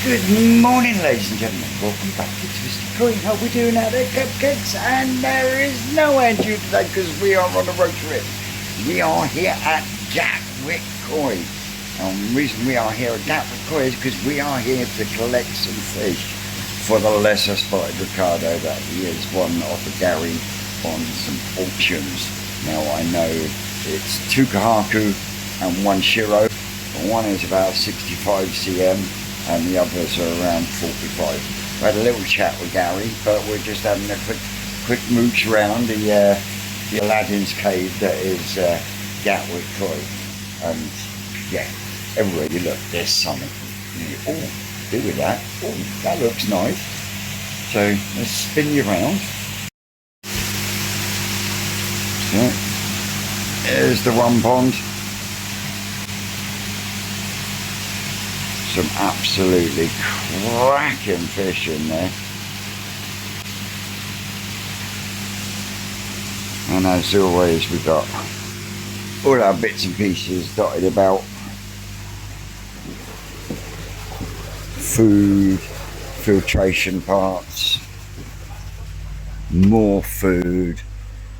Good morning, ladies and gentlemen. Welcome back to Gatwick Koi. How we doing out there, cupcakes? And there is no Andrew today because we are on a road trip. We are here at Gatwick Koi. And the reason we are here at Gatwick Koi is because we are here to collect some fish for the lesser spotted Ricardo that he has won off of Gary on some auctions. Now I know it's 2 Kahaku and 1 Shiro. One is about 65 cm and the others are around 45. We had a little chat with Gary, but we're just having a quick mooch around the Aladdin's cave that is Gatwick Koi. And yeah, everywhere you look, there's something. Oh, do with that. Oh, that looks nice. So let's spin you around. So there's the one pond. Some absolutely cracking fish in there, and as always we got all our bits and pieces dotted about. Food, filtration parts, more food,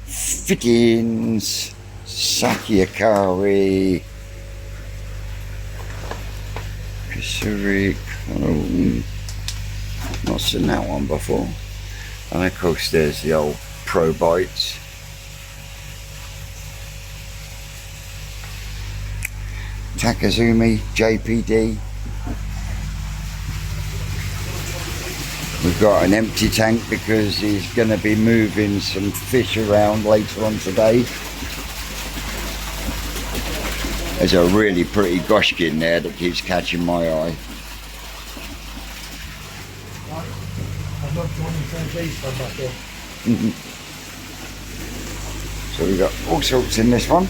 fittings, sakiakari, not seen that one before. And of course there's the old Pro Bites. Takazumi, JPD. We've got an empty tank because he's going to be moving some fish around later on today. There's a really pretty goshkin there that keeps catching my eye. So we've got all sorts in this one.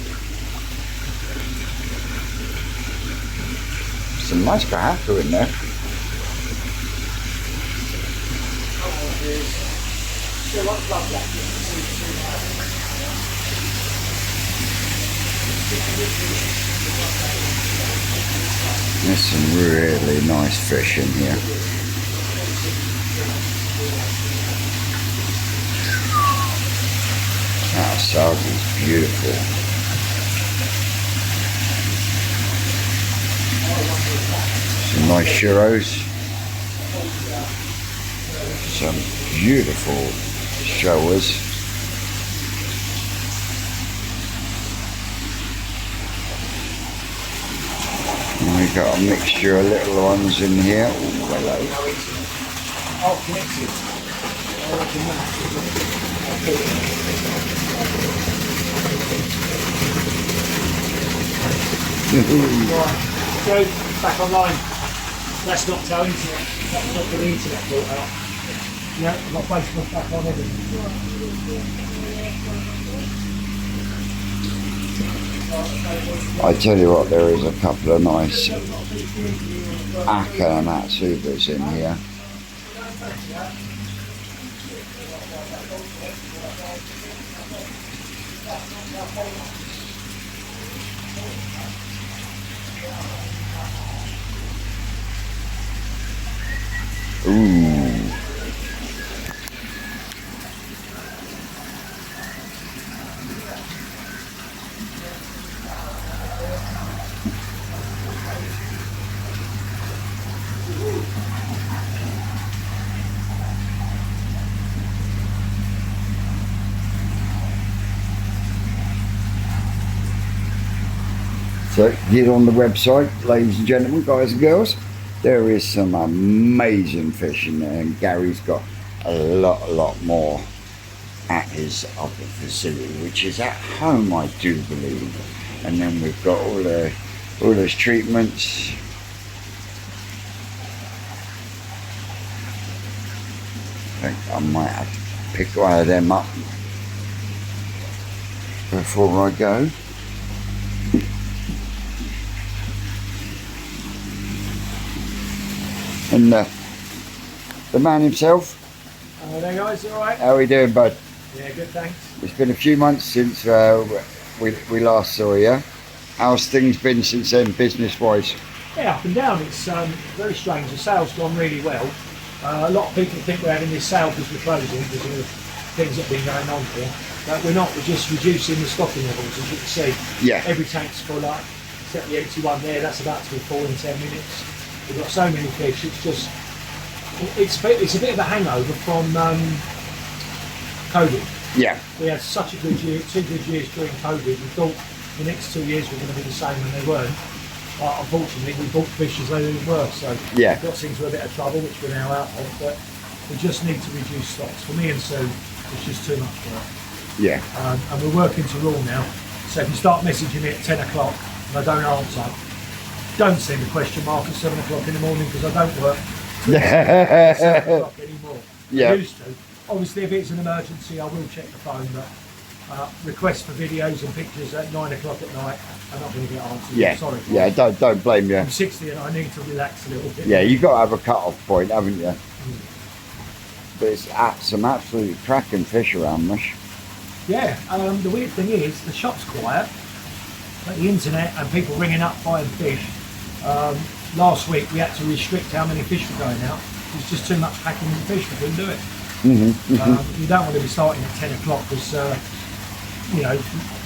Some nice Kahaku in there. There's some really nice fish in here. That sagi's beautiful. Some nice Shiros. Some beautiful showers. And we've got a mixture of little ones in here. Oh, hello. Go back online. That's not tell internet. That's not the internet brought out. Yeah, I've got Facebook back on everything. I tell you what, there is a couple of nice Aka and Atsubas in here. Ooh. So get on the website, ladies and gentlemen, guys and girls. There is some amazing fish in there, and Gary's got a lot more at his other facility, which is at home, I do believe. And then we've got all those treatments. I think I might have to pick one of them up before I go. And the man himself. Hello there guys, you alright? How are we doing, bud? Yeah, good, thanks. It's been a few months since we last saw you. How's things been since then, business-wise? Yeah, up and down. It's very strange. The sale's gone really well. A lot of people think we're having this sale because we're closing because of things that have been going on here. But we're not. We're just reducing the stocking levels, as you can see. Yeah. Every tank's full up, except the empty one there. That's about to be full in 10 minutes. We've got so many fish. It's just, it's a bit of a hangover from COVID. Yeah. We had such a good year, 2 good years during COVID. We thought the next 2 years were going to be the same, and they weren't. But unfortunately, we bought fish as they were, so Yeah. we got into a bit of trouble, which we're now out of. But we just need to reduce stocks. For me and Sue, it's just too much work. Yeah. And we're working to rule now. So if you start messaging me at 10 o'clock and I don't answer, don't send a question mark at 7 o'clock in the morning, because I don't work till 7 o'clock anymore. Yeah. I used to. Obviously, if it's an emergency, I will check the phone, but requests for videos and pictures at 9 o'clock at night, I'm not going to get answered. Yeah. Sorry. Yeah. Don't blame you. I'm 60 and I need to relax a little bit. Yeah, you've got to have a cut-off point, haven't you? But it's some absolutely cracking fish around this. Yeah, the weird thing is, the shop's quiet, but the internet and people ringing up buying fish. Last week we had to restrict how many fish were going out. It was just too much packing in fish, we couldn't do it. You don't want to be starting at 10 o'clock because, you know,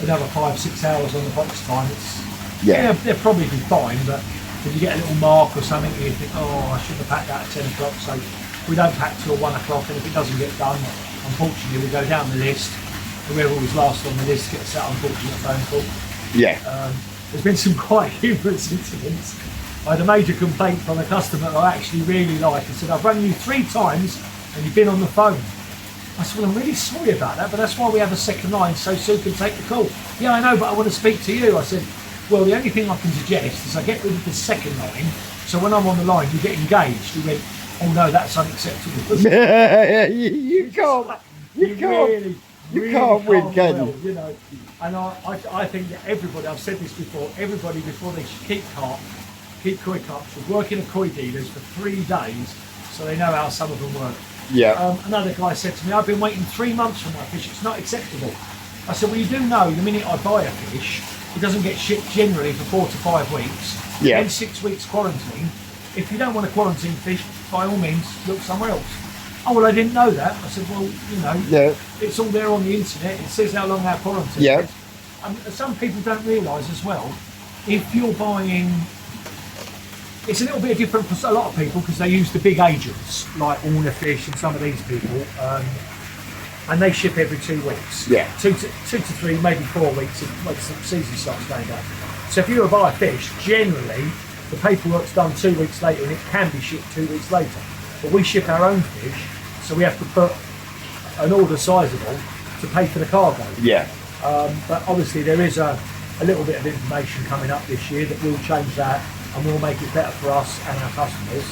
another 5-6 hours on the box time, Yeah. they'll probably be fine, but if you get a little mark or something, you think, oh, I should have packed that at 10 o'clock, so we don't pack till 1 o'clock, and if it doesn't get done, unfortunately, we go down the list. Whoever was last on the list gets that unfortunate phone call. Yeah. There's been some quite humorous incidents. I had a major complaint from a customer that I actually really like. He said, I've rang you 3 times and you've been on the phone. I said, well, I'm really sorry about that, but that's why we have a second line, so Sue can take the call. Yeah, I know, but I want to speak to you. I said, well, the only thing I can suggest is I get rid of the second line, so when I'm on the line, you get engaged. He went, oh no, that's unacceptable. you can't. You can't. You can't win, can you? Well, you know, and I think that everybody, I've said this before, everybody before they keep koi carp should work in a koi dealers for 3 days so they know how some of them work. Yeah. Another guy said to me, I've been waiting 3 months for my fish, it's not acceptable. I said, well, you do know the minute I buy a fish, it doesn't get shipped generally for 4 to 5 weeks. Yeah. Then 6 weeks quarantine. If you don't want to quarantine fish, by all means, look somewhere else. Oh, well, I didn't know that. I said, well, you know, Yeah. it's all there on the internet. It says how long our quarantine Yeah. is. And some people don't realise as well, if you're buying, it's a little bit different for a lot of people because they use the big agents like Warner Fish and some of these people, and they ship every 2 weeks. Yeah. 2 to 3, maybe 4 weeks if the season starts going down. So if you were to buy a fish, generally the paperwork's done 2 weeks later and it can be shipped 2 weeks later. But we ship our own fish, so we have to put an order sizable to pay for the cargo. Yeah. But obviously there is a little bit of information coming up this year that will change that and will make it better for us and our customers.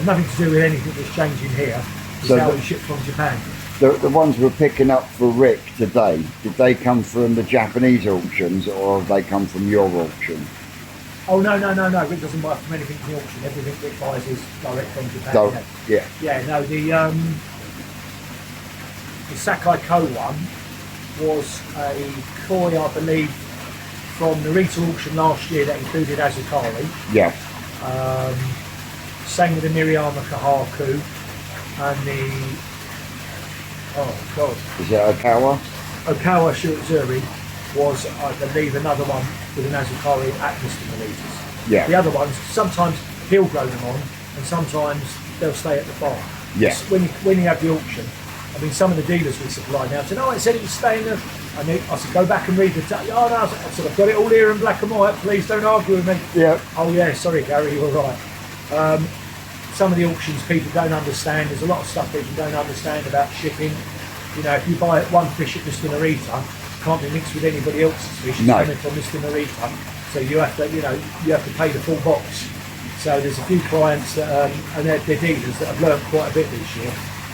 Nothing to do with anything that's changing here. It's So how we ship from Japan. The ones we're picking up for Rick today, did they come from the Japanese auctions or have they come from your auction? Oh no! Rick doesn't buy from anything from the auction. Everything Rick buys is direct from Japan. So, yeah. Yeah, no, the Sakai Ko one was a koi, I believe, from the retail auction last year that included Azukari. Yeah. Same with the Miriyama Kahaku and the, oh god, Is it Okawa? Okawa Shirazuri was, I believe, another one with an Azukari at Mr. Melita's. Yeah. The other ones, sometimes he'll grow them on and sometimes they'll stay at the farm. Yeah. When you have the auction, I mean, some of the dealers we supply now said, oh, it said it was staying there. I said, go back and read the oh no, I said, I've got it all here in black and white, please don't argue with me. Yeah. Oh yeah, sorry Gary, you're right. Some of the auctions people don't understand. There's a lot of stuff people don't understand about shipping. You know, if you buy one fish at Mr. Narita, it can't be mixed with anybody else's fish. It's coming from Mr. Narita. So you have to, you know, you have to pay the full box. So there's a few clients that, and they're dealers that have learned quite a bit this year.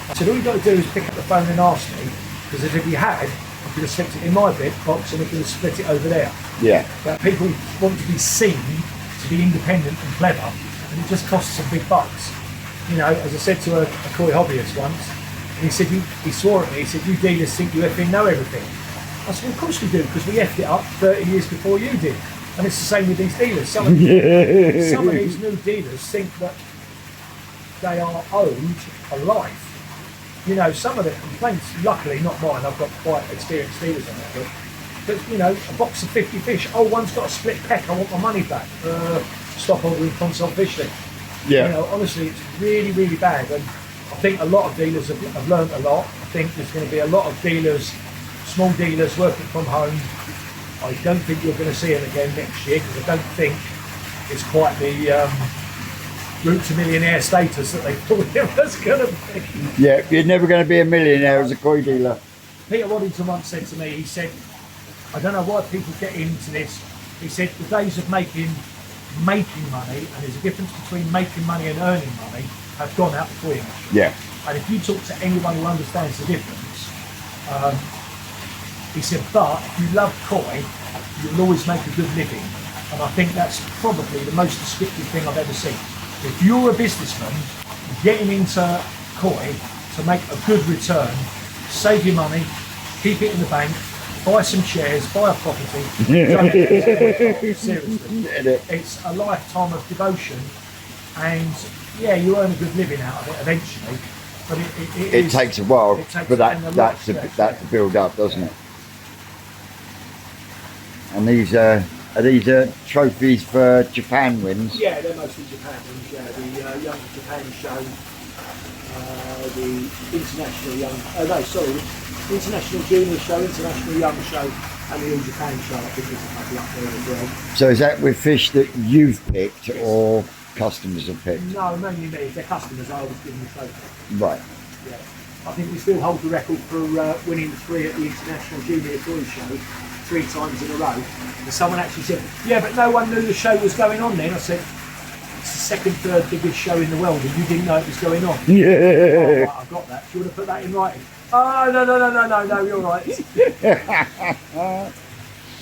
I said, all you've got to do is pick up the phone and ask me, because if you had, I could have slipped it in my bit box and we could have split it over there. Yeah. But people want to be seen to be independent and clever, and it just costs some big bucks. You know, as I said to a koi hobbyist once, and he said, he swore at me, he said, you dealers think you effing know everything. I said, well, of course we do, because we effed it up 30 years before you did. And it's the same with these dealers. Some of these new dealers think that they are owed a life. You know, some of the complaints, luckily not mine, I've got quite experienced dealers on that, but you know, a box of 50 fish, oh, one's got a split peck, I want my money back. Stop ordering console fish then. Yeah. You know, honestly, it's really, really bad. And I think a lot of dealers have learned a lot. I think there's going to be a lot of dealers, small dealers working from home. I don't think you're going to see them again next year, because I don't think it's quite the route to millionaire status that they thought it was going to be. Yeah, you're never going to be a millionaire as a koi dealer. Peter Waddington once said to me, he said, I don't know why people get into this. He said, the days of making money, and there's a difference between making money and earning money, have gone out the koi industry. Yeah. And if you talk to anyone who understands the difference, he said, but if you love koi, you'll always make a good living. And I think that's probably the most descriptive thing I've ever seen. If you're a businessman getting into koi to make a good return, save your money, keep it in the bank, buy some shares, buy a property, don't get seriously. It's a lifetime of devotion, and yeah, you earn a good living out of it eventually, but it takes a while for that to build up, doesn't it? And these are trophies for Japan wins? Yeah, they're mostly Japan wins. Yeah, the Young Japan show, the International Young, International Junior show, International Young show, and the All Japan show. I think there's a couple up there as well. So is that with fish that you've picked, yes, or customers have picked? No, mainly me. If they're customers, I always give them the trophy. Right. Yeah. I think we still hold the record for winning 3 at the International Junior Koi show 3 times in a row. And someone actually said, yeah, but no one knew the show was going on then. I said, it's the second, third biggest show in the world and you didn't know it was going on. Yeah. Oh, right, I've got that. Do you want to put that in writing? Oh, no, you're right.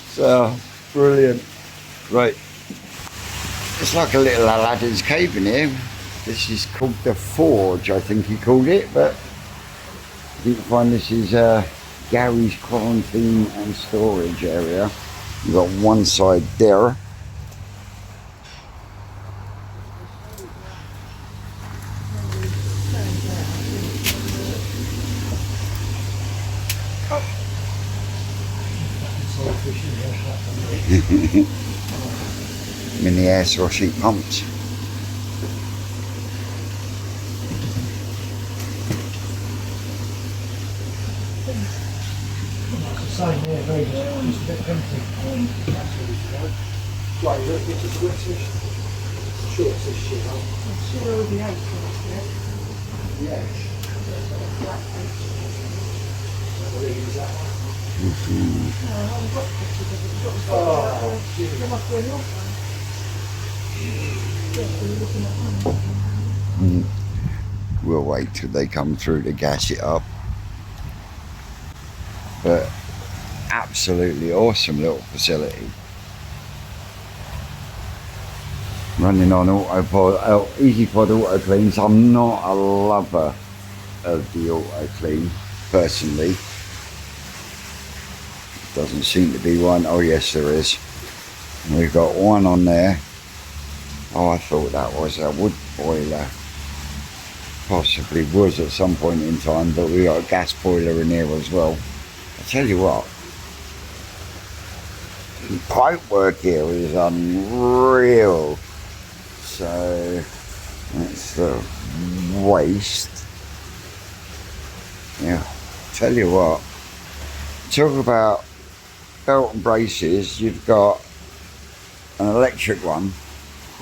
So, brilliant. Right. It's like a little Aladdin's cave in here. This is called the Forge, I think he called it, but you can find this is Gary's quarantine and storage area. You've got one side there. Mini air source heat pumps. Same here, very just a bit empty. That's what it's like. Right, look, it's just a wet fish. Sure, it's this shit, huh? I'm sure all the eggs are there. Yeah. What is that one? I've got pictures of it. There must be another one. Yes, we're looking at one. We'll wait till they come through to gas it up. But absolutely awesome little facility. Running on autopod, EasyPod auto cleans. I'm not a lover of the auto clean personally. Doesn't seem to be one. Oh yes, there is. And we've got one on there. Oh, I thought that was a wood boiler. Possibly was at some point in time, but we got a gas boiler in here as well. I tell you what, the pipe work here is unreal. So that's the waste. Yeah, tell you what, talk about belt and braces. You've got an electric one,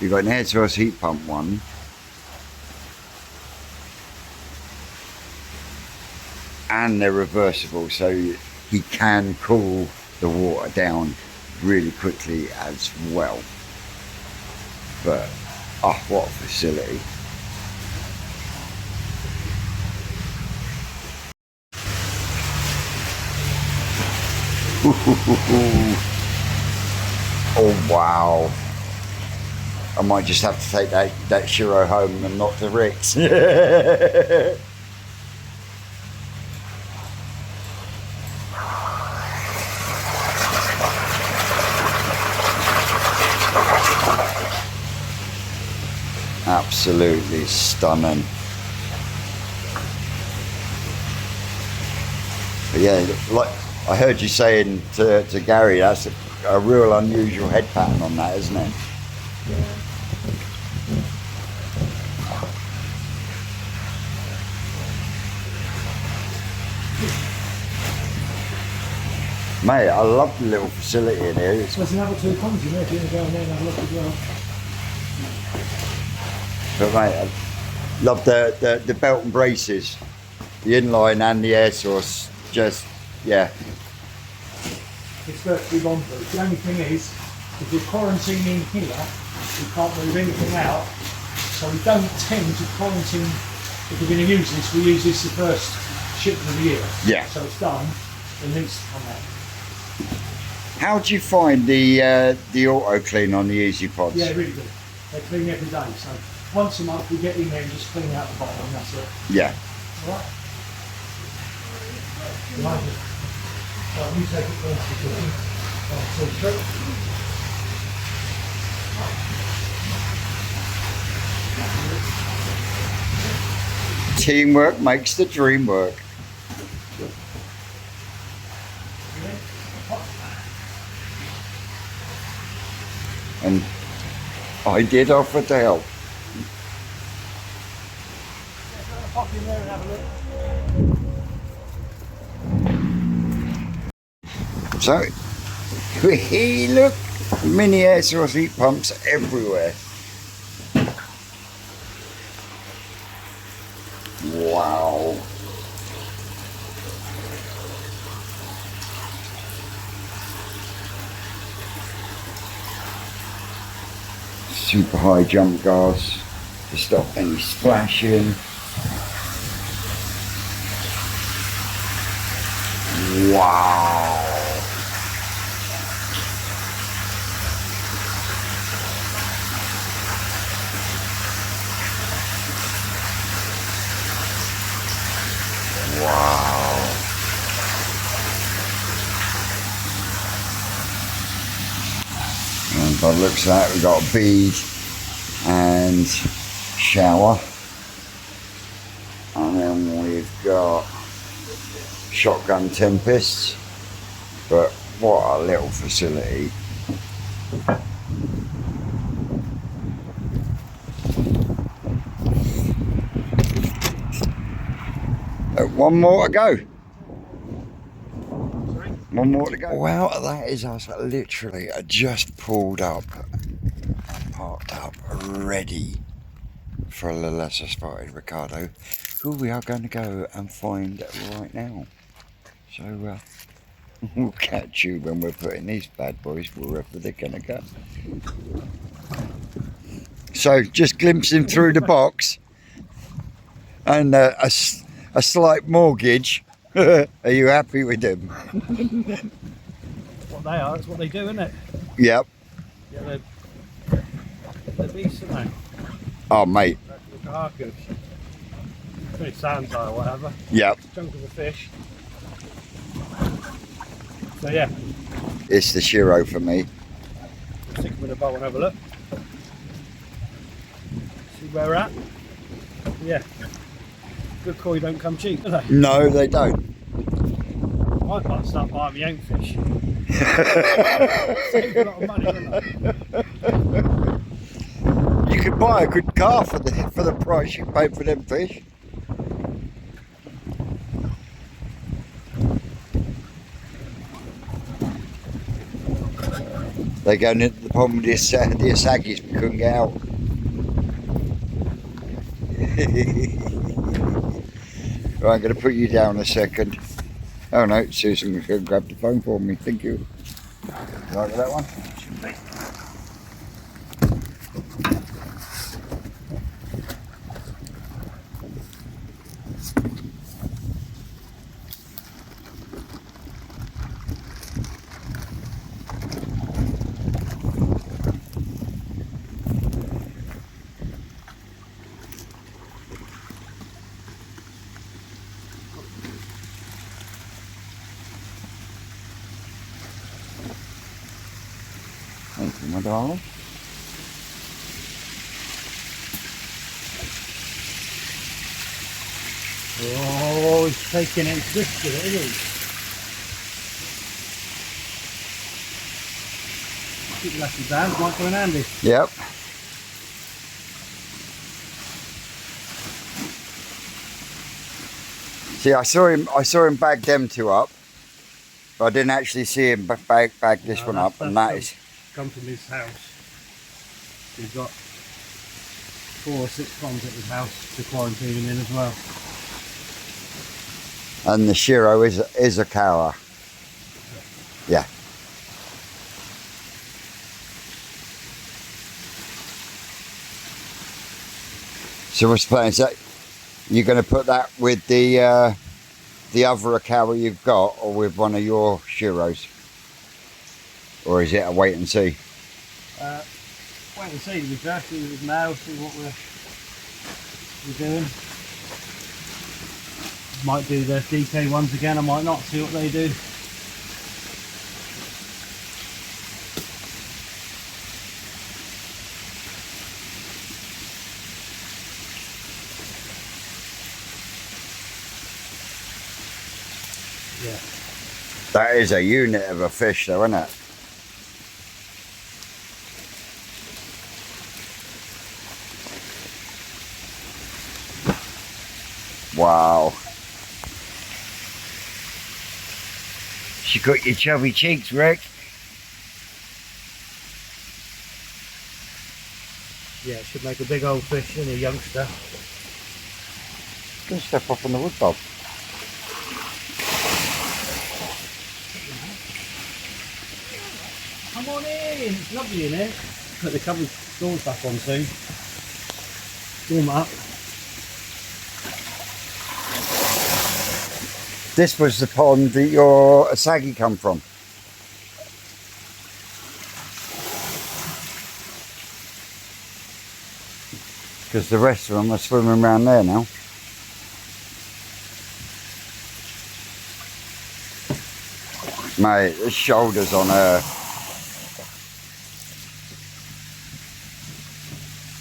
you've got an air source heat pump one, and they're reversible, so he can cool the water down really quickly as well. But oh, what a facility. Oh wow, I might just have to take that Shiro home and not to Rick's. Absolutely stunning. But yeah, like I heard you saying to Gary, that's a real unusual head pattern on that, isn't it? Yeah. Mate, I love the little facility in here. There's another two ponds in there if you want to go in there and have a look as well. But mate, I love the belt and braces, the inline and the air source. Just yeah, It's virtually bomb-proof. The only thing is, if you're quarantining here, you can't move anything out. So we don't tend to quarantine. If we're going to use this, we use this the first shipment of the year. Yeah. So it's done. It needs to come out. How do you find the auto clean on the Easy Pods? Yeah, really good. They clean every day. So once a month we get in there and just clean out the bottom and that's it. Yeah. Alright? Right. So you take it first because it's true. Teamwork makes the dream work. And I did offer to help. Pop in there and have a look. So, look, mini air source heat pumps everywhere. Wow. Super high jump guards to stop any splashing. Wow. Wow. And by the looks of that, we've got a bead and shower. And then we've got shotgun Tempests. But what a little facility. One more to go. One more to go. Wow, that is us literally just pulled up and parked up ready for a little lesser spotted Ricardo, who we are going to go and find right now. So we'll catch you when we're putting these bad boys wherever they're going to go. So just glimpsing through the box and a slight mortgage. Are you happy with them? What they are, it's what they do, isn't it? Yep. Yeah, they're decent, mate. Oh, mate. Look at good. Pretty sounds or whatever. Yep. Chunk of a fish. So yeah. It's the Shiro for me. Stick them in the bowl and have a look. See where we're at? Yeah. Good koi don't come cheap, do they? No, they don't. I might start buying my own fish. Save a lot of money, don't I? You could buy a good car for the price you pay for them fish. They're going into the pond with the Asagis, we couldn't get out. Right, I'm going to put you down a second. Oh no, Susan's going to grab the phone for me. Thank you. Like that one? Thank you, my darling. Oh, he's taking it, he's twisted it, isn't he? Keep your lucky down, might come in handy. Yep. See, I saw him bag them two up, but I didn't actually see him bag this one up, and that is come from his house. He's got 4 or 6 ponds at his house to quarantine him in as well. and the Shiro is a Kawa. Yeah. So what's the plan? Is that you're going to put that with the other Akawa you've got, or with one of your Shiros, or is it a wait and see? Wait and see. We're drafting with now, see what we're doing. Might do the DK ones again. I might not. See what they do. Yeah. That is a unit of a fish though, isn't it? Wow. She got your chubby cheeks, Rick. Yeah, it should make a big old fish in a youngster. Gonna step up on the wood, Bob. Come on in, it's lovely in here. Put the cupboard doors back on soon. Warm it up. This was the pond that your Asagi come from. Because the rest of them are swimming around there now. Mate, the shoulders on her.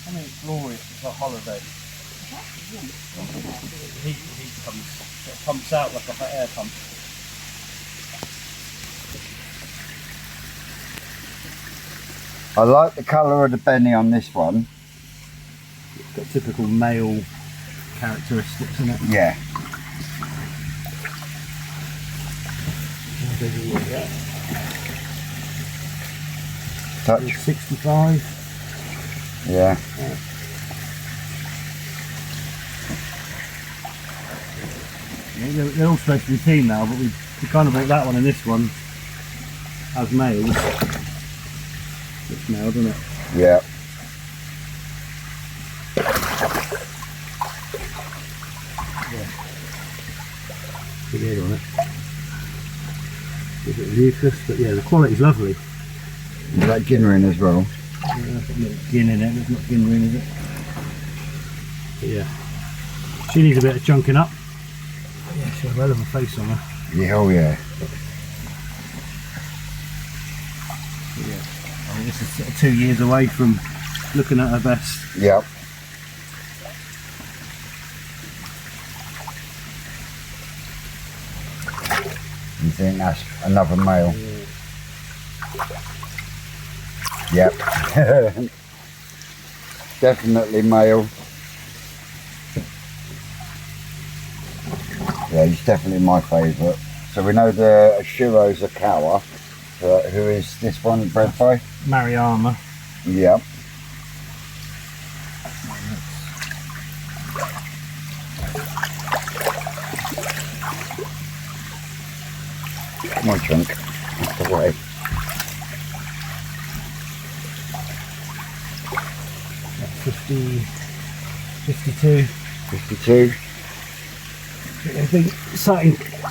I mean, it's glorious. It's a holiday. The heat comes, it pumps out like a air pump. I like the colour of the benny on this one. It's got typical male characteristics in it. Yeah. Touch. 65. Yeah. They're all supposed to be team now, but we kind of bought that one and this one as males. It's male, doesn't it? Yeah. Big head on it. A bit of mucus, but yeah, the quality's lovely. Is that ginrin as well? Yeah, there's a little gin in it, there's not gin ring, is it? But yeah. She needs a bit of chunking up. Yeah, she's got a relevant face on her. Yeah, oh yeah. Yeah. I mean, this is sort of 2 years away from looking at her best. Yep. You think that's another male? Yeah. Yep. Definitely male. Yeah, he's definitely my favourite. So we know the Shiro's a Kawa. Who is this one bred by? Mariama. Yep. Come on, chunk. That's the way. 50, 52. 52. I think sat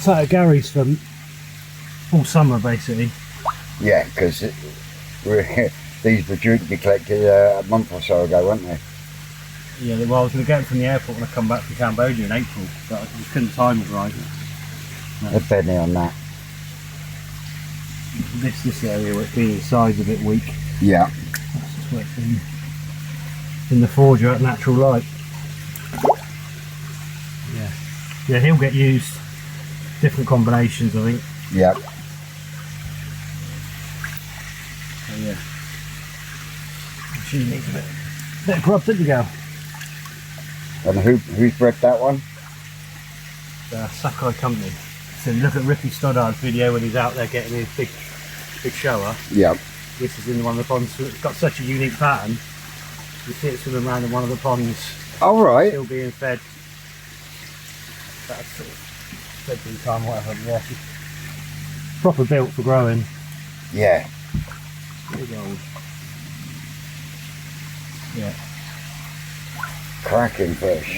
at Gary's for all summer basically. Yeah, because these were due to be collected a month or so ago, weren't they? Yeah, well I was going to get them from the airport when I come back from Cambodia in April, but I just couldn't time it right. A penny on that. This area where it's been inside a bit weak. Yeah. That's just where it's been in the forger at natural light. Yeah. Yeah, he'll get used. Different combinations, I think. Yep. Oh, yeah. She needs a bit of grub, didn't you, Gal? And who's bred that one? The Sakai Company. So you look at Ricky Stoddard's video when he's out there getting his big shower. Yep. This is in one of the ponds. It's got such a unique pattern. You see it swimming around in one of the ponds. All right. Still being fed. That's sort of February time, whatever. Yeah, she's proper built for growing. Yeah. Big old. Yeah. Cracking fish.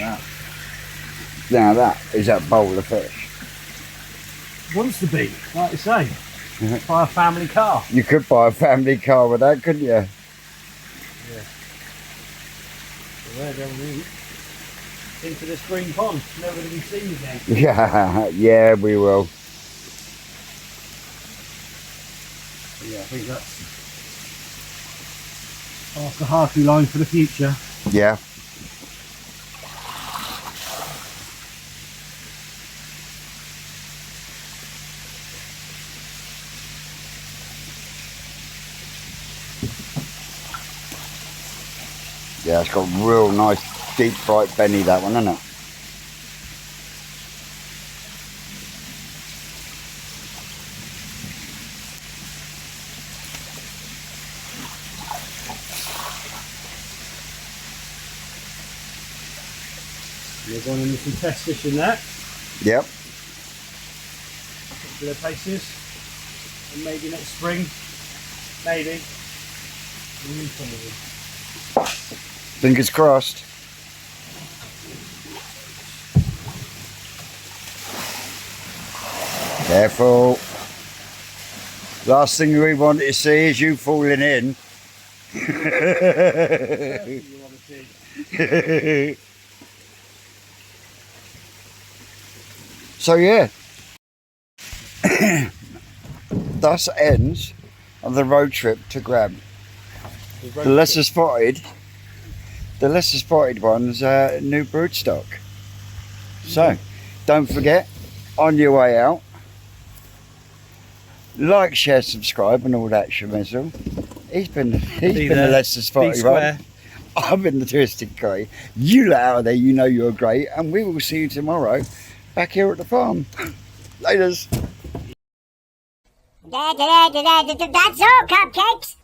Now that is a bowl of fish. Wants to be, like you say, buy a family car. You could buy a family car with that, couldn't you? Yeah. So we're going into this green pond, never to be seen again. Yeah, we will. Yeah, I think that's half the Harky line for the future. Yeah. Yeah, it's got real nice deep bright benny, that one, isn't it? We're going into some test fishing there. Yep. To their places. And maybe next spring. Maybe. We need some of them. Fingers crossed. Careful. Last thing we want to see is you falling in. So yeah, thus ends of the road trip to grab the lesser spotted one's new broodstock. So don't forget, on your way out, like, share, subscribe and all that shemizzle. He's been the lesser spotted one. I've been the Gatwick Koi. You lot out there, you know you're great, and we will see you tomorrow back here at the farm. Laters. That's all, cupcakes.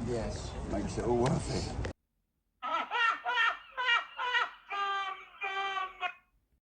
Yes, makes it all worth it.